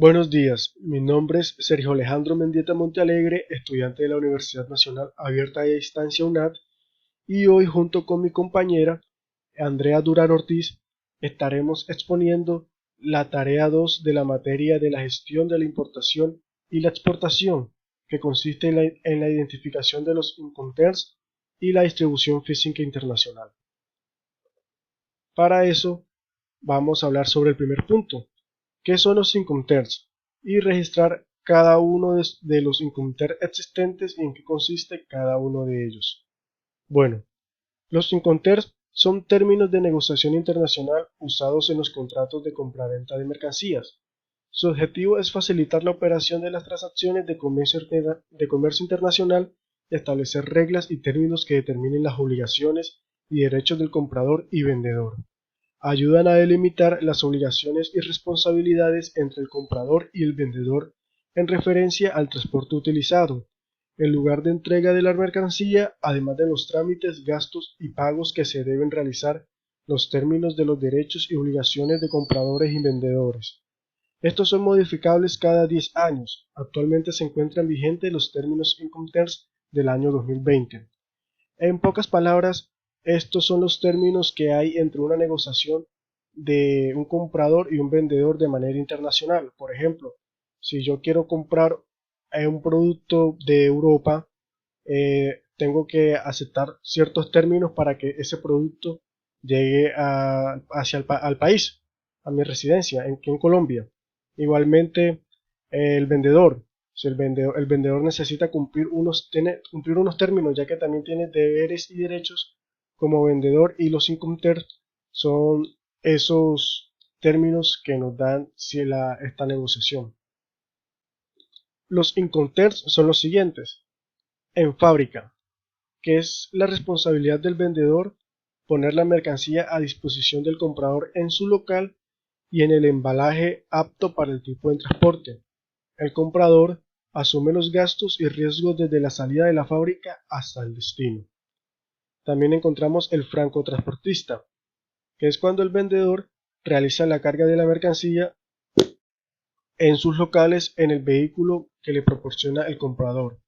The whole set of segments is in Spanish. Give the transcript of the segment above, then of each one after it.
Buenos días, mi nombre es Sergio Alejandro Mendieta Montealegre, estudiante de la Universidad Nacional Abierta de Distancia UNAD, y hoy junto con mi compañera Andrea Durán Ortiz estaremos exponiendo la tarea 2 de la materia de la gestión de la importación y la exportación, que consiste en la identificación de los Incoterms y la distribución física internacional. Para eso vamos a hablar sobre el primer punto, qué son los Incoterms, y registrar cada uno de los Incoterms existentes y en qué consiste cada uno de ellos. Bueno, los Incoterms son términos de negociación internacional usados en los contratos de compraventa de mercancías. Su objetivo es facilitar la operación de las transacciones de comercio internacional y establecer reglas y términos que determinen las obligaciones y derechos del comprador y vendedor. Ayudan a delimitar las obligaciones y responsabilidades entre el comprador y el vendedor en referencia al transporte utilizado, el lugar de entrega de la mercancía, además de los trámites, gastos y pagos que se deben realizar, los términos de los derechos y obligaciones de compradores y vendedores. Estos son modificables cada 10 años. Actualmente se encuentran vigentes los términos Incoterms del año 2020. En pocas palabras, estos son los términos que hay entre una negociación de un comprador y un vendedor de manera internacional. Por ejemplo, si yo quiero comprar un producto de Europa, tengo que aceptar ciertos términos para que ese producto llegue al país, a mi residencia, aquí en Colombia. Igualmente, el vendedor. Si el vendedor necesita cumplir unos términos, ya que también tiene deberes y derechos como vendedor, y los Incoterms son esos términos que nos dan esta negociación. Los Incoterms son los siguientes. En fábrica, que es la responsabilidad del vendedor poner la mercancía a disposición del comprador en su local y en el embalaje apto para el tipo de transporte. El comprador asume los gastos y riesgos desde la salida de la fábrica hasta el destino. También encontramos el francotransportista, que es cuando el vendedor realiza la carga de la mercancía en sus locales en el vehículo que le proporciona el comprador.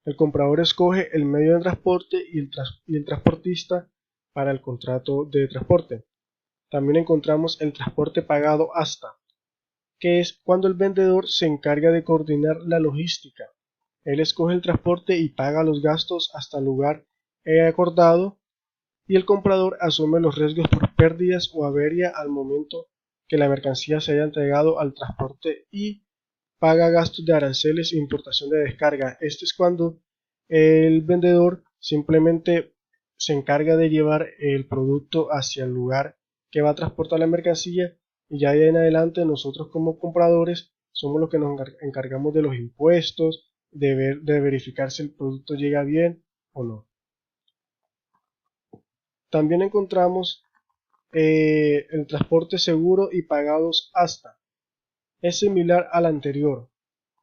El comprador escoge el medio de transporte y el transportista para el contrato de transporte. También encontramos el transporte pagado hasta, que es cuando el vendedor se encarga de coordinar la logística. Él escoge el transporte y paga los gastos hasta el lugar acordado, y el comprador asume los riesgos por pérdidas o avería al momento que la mercancía se haya entregado al transporte y paga gastos de aranceles e importación de descarga. Esto es cuando el vendedor simplemente se encarga de llevar el producto hacia el lugar que va a transportar la mercancía, y ya de en adelante nosotros como compradores somos los que nos encargamos de los impuestos, de verificar si el producto llega bien o no. También encontramos el transporte seguro y pagados hasta. Es similar al anterior,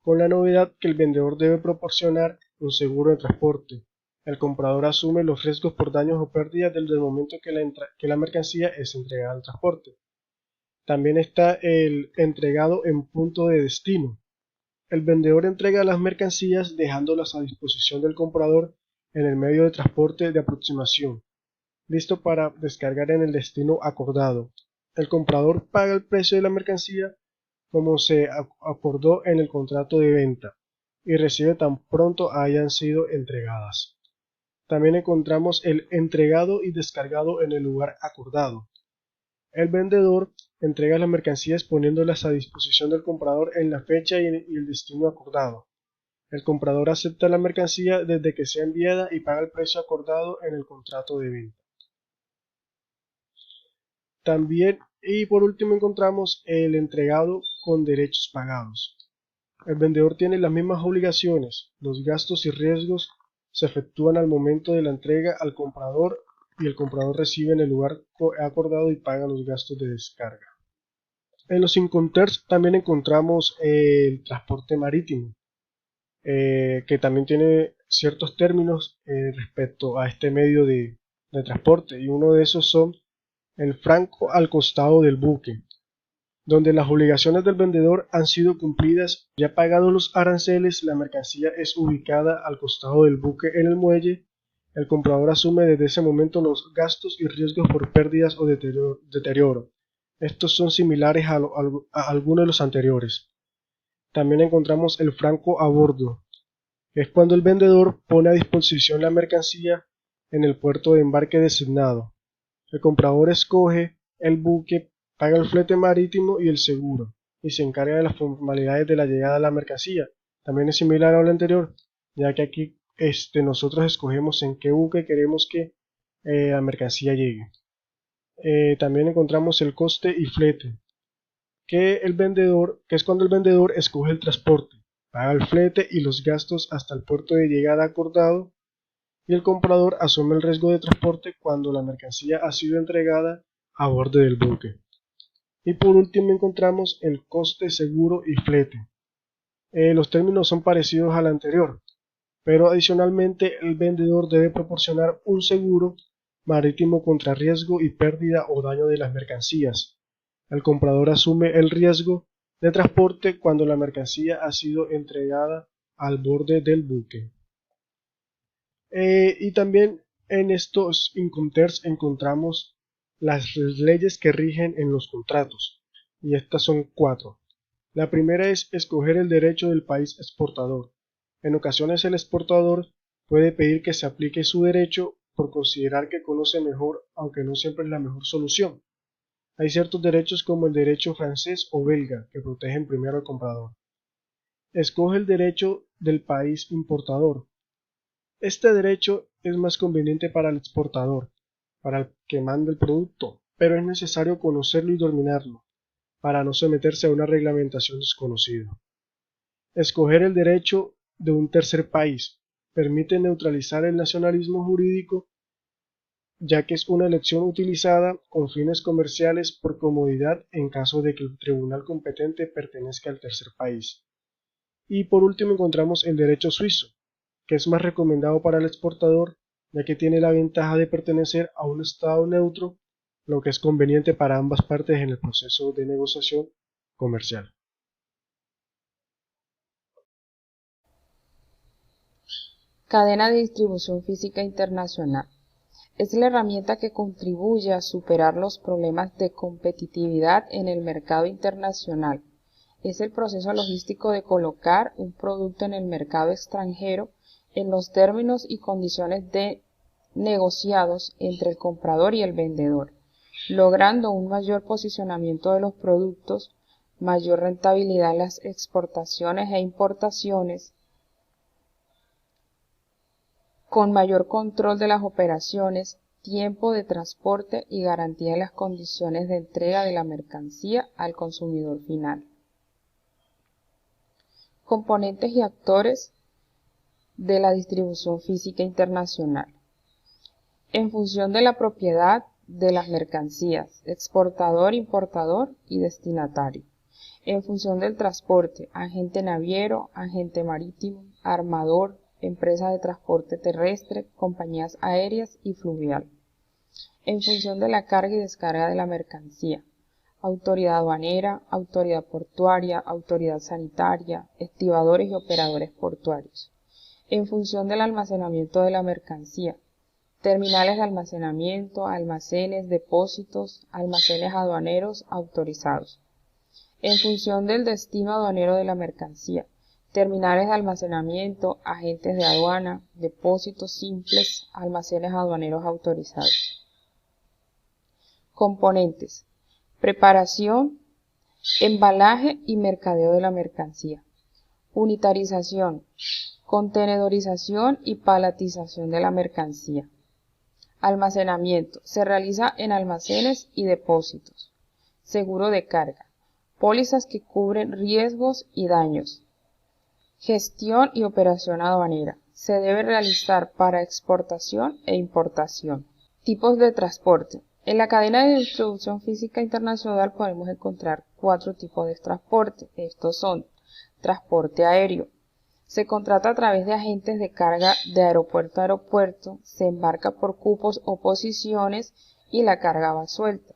con la novedad que el vendedor debe proporcionar un seguro de transporte. El comprador asume los riesgos por daños o pérdidas desde el momento que la mercancía es entregada al transporte. También está el entregado en punto de destino. El vendedor entrega las mercancías dejándolas a disposición del comprador en el medio de transporte de aproximación, listo para descargar en el destino acordado. El comprador paga el precio de la mercancía como se acordó en el contrato de venta y recibe tan pronto hayan sido entregadas. También encontramos el entregado y descargado en el lugar acordado. El vendedor entrega las mercancías poniéndolas a disposición del comprador en la fecha y el destino acordado. El comprador acepta la mercancía desde que sea enviada y paga el precio acordado en el contrato de venta. También, y por último, encontramos el entregado con derechos pagados. El vendedor tiene las mismas obligaciones, los gastos y riesgos se efectúan al momento de la entrega al comprador, y el comprador recibe en el lugar acordado y paga los gastos de descarga. En los Incoterms también encontramos el transporte marítimo, que también tiene ciertos términos respecto a este medio de transporte, y uno de esos son el franco al costado del buque. Donde las obligaciones del vendedor han sido cumplidas, ya pagados los aranceles, la mercancía es ubicada al costado del buque en el muelle. El comprador asume desde ese momento los gastos y riesgos por pérdidas o deterioro. Estos son similares a algunos de los anteriores. También encontramos el franco a bordo. Es cuando el vendedor pone a disposición la mercancía en el puerto de embarque designado. El comprador escoge el buque, paga el flete marítimo y el seguro, y se encarga de las formalidades de la llegada de la mercancía. También es similar a lo anterior, ya que aquí nosotros escogemos en qué buque queremos que la mercancía llegue. También encontramos el coste y flete, que es cuando el vendedor escoge el transporte, paga el flete y los gastos hasta el puerto de llegada acordado, y el comprador asume el riesgo de transporte cuando la mercancía ha sido entregada a bordo del buque. Y por último encontramos el coste, seguro y flete. Los términos son parecidos al anterior, pero adicionalmente el vendedor debe proporcionar un seguro marítimo contra riesgo y pérdida o daño de las mercancías. El comprador asume el riesgo de transporte cuando la mercancía ha sido entregada al borde del buque. Y también en estos Incoterms encontramos las leyes que rigen en los contratos, y estas son 4. La primera es escoger el derecho del país exportador. En ocasiones el exportador puede pedir que se aplique su derecho por considerar que conoce mejor, aunque no siempre es la mejor solución. Hay ciertos derechos como el derecho francés o belga que protegen primero al comprador. Escoge el derecho del país importador. Este derecho es más conveniente para el exportador, para el que manda el producto, pero es necesario conocerlo y dominarlo, para no someterse a una reglamentación desconocida. Escoger el derecho de un tercer país permite neutralizar el nacionalismo jurídico, ya que es una elección utilizada con fines comerciales por comodidad en caso de que el tribunal competente pertenezca al tercer país. Y por último encontramos el derecho suizo, que es más recomendado para el exportador, ya que tiene la ventaja de pertenecer a un estado neutro, lo que es conveniente para ambas partes en el proceso de negociación comercial. Cadena de distribución física internacional. Es la herramienta que contribuye a superar los problemas de competitividad en el mercado internacional. Es el proceso logístico de colocar un producto en el mercado extranjero en los términos y condiciones negociados entre el comprador y el vendedor, logrando un mayor posicionamiento de los productos, mayor rentabilidad en las exportaciones e importaciones, con mayor control de las operaciones, tiempo de transporte y garantía de las condiciones de entrega de la mercancía al consumidor final. Componentes y actores de la distribución física internacional. En función de la propiedad de las mercancías, exportador, importador y destinatario. En función del transporte, agente naviero, agente marítimo, armador, empresa de transporte terrestre, compañías aéreas y fluvial. En función de la carga y descarga de la mercancía, autoridad aduanera, autoridad portuaria, autoridad sanitaria, estibadores y operadores portuarios. En función del almacenamiento de la mercancía, terminales de almacenamiento, almacenes, depósitos, almacenes aduaneros autorizados. En función del destino aduanero de la mercancía, terminales de almacenamiento, agentes de aduana, depósitos simples, almacenes aduaneros autorizados. Componentes: preparación, embalaje y mercadeo de la mercancía. Unitarización, contenedorización y paletización de la mercancía. Almacenamiento, se realiza en almacenes y depósitos. Seguro de carga, pólizas que cubren riesgos y daños. Gestión y operación aduanera. Se debe realizar para exportación e importación. Tipos de transporte. En la cadena de distribución física internacional podemos encontrar 4 tipos de transporte. Estos son: transporte aéreo. Se contrata a través de agentes de carga de aeropuerto a aeropuerto, se embarca por cupos o posiciones y la carga va suelta.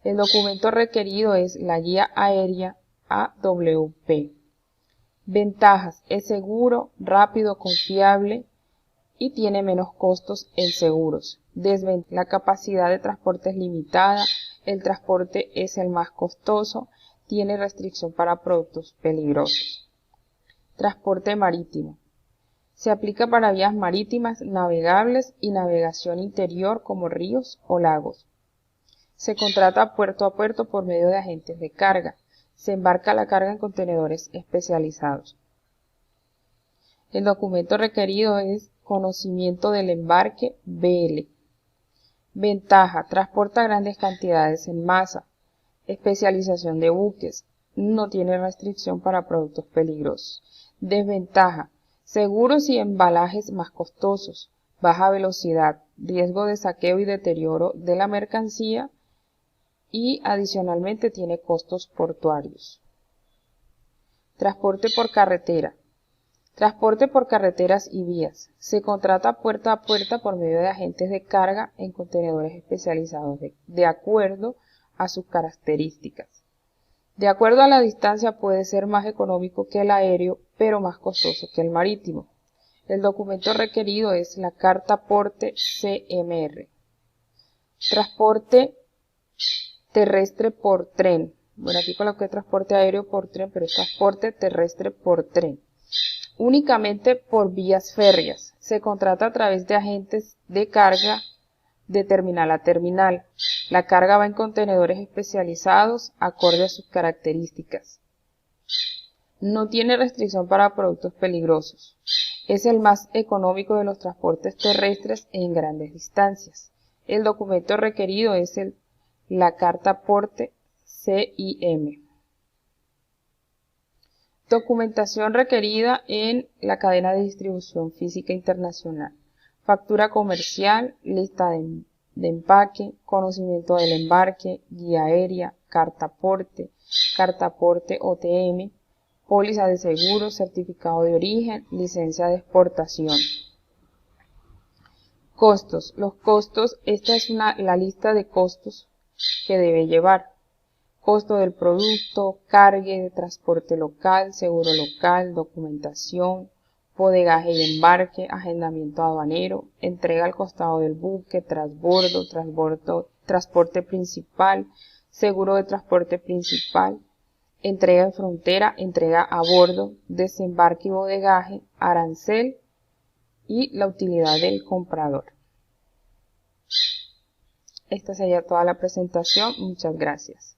El documento requerido es la guía aérea AWP. Ventajas: es seguro, rápido, confiable y tiene menos costos en seguros. Desventajas: la capacidad de transporte es limitada, el transporte es el más costoso, tiene restricción para productos peligrosos. Transporte marítimo. Se aplica para vías marítimas navegables y navegación interior como ríos o lagos. Se contrata puerto a puerto por medio de agentes de carga. Se embarca la carga en contenedores especializados. El documento requerido es conocimiento del embarque BL. Ventaja: transporta grandes cantidades en masa. Especialización de buques. No tiene restricción para productos peligrosos. Desventaja: seguros y embalajes más costosos. Baja velocidad. Riesgo de saqueo y deterioro de la mercancía. Y adicionalmente tiene costos portuarios. Transporte por carretera. Transporte por carreteras y vías. Se contrata puerta a puerta por medio de agentes de carga en contenedores especializados de acuerdo a sus características. De acuerdo a la distancia puede ser más económico que el aéreo, pero más costoso que el marítimo. El documento requerido es la carta porte CMR. Transporte terrestre por tren. Bueno, aquí coloqué transporte aéreo por tren, pero es transporte terrestre por tren. Únicamente por vías férreas. Se contrata a través de agentes de carga de terminal a terminal. La carga va en contenedores especializados acorde a sus características. No tiene restricción para productos peligrosos. Es el más económico de los transportes terrestres en grandes distancias. El documento requerido es la carta porte CIM. Documentación requerida en la cadena de distribución física internacional. Factura comercial, lista de empaque, conocimiento del embarque, guía aérea, carta porte OTM, póliza de seguro, certificado de origen, licencia de exportación. Costos. Los costos, esta es la lista de costos que debe llevar. Costo del producto, cargue de transporte local, seguro local, documentación, bodegaje y embarque, agendamiento aduanero, entrega al costado del buque, transbordo, transporte principal, seguro de transporte principal, entrega en frontera, entrega a bordo, desembarque y bodegaje, arancel y la utilidad del comprador. Esta sería toda la presentación. Muchas gracias.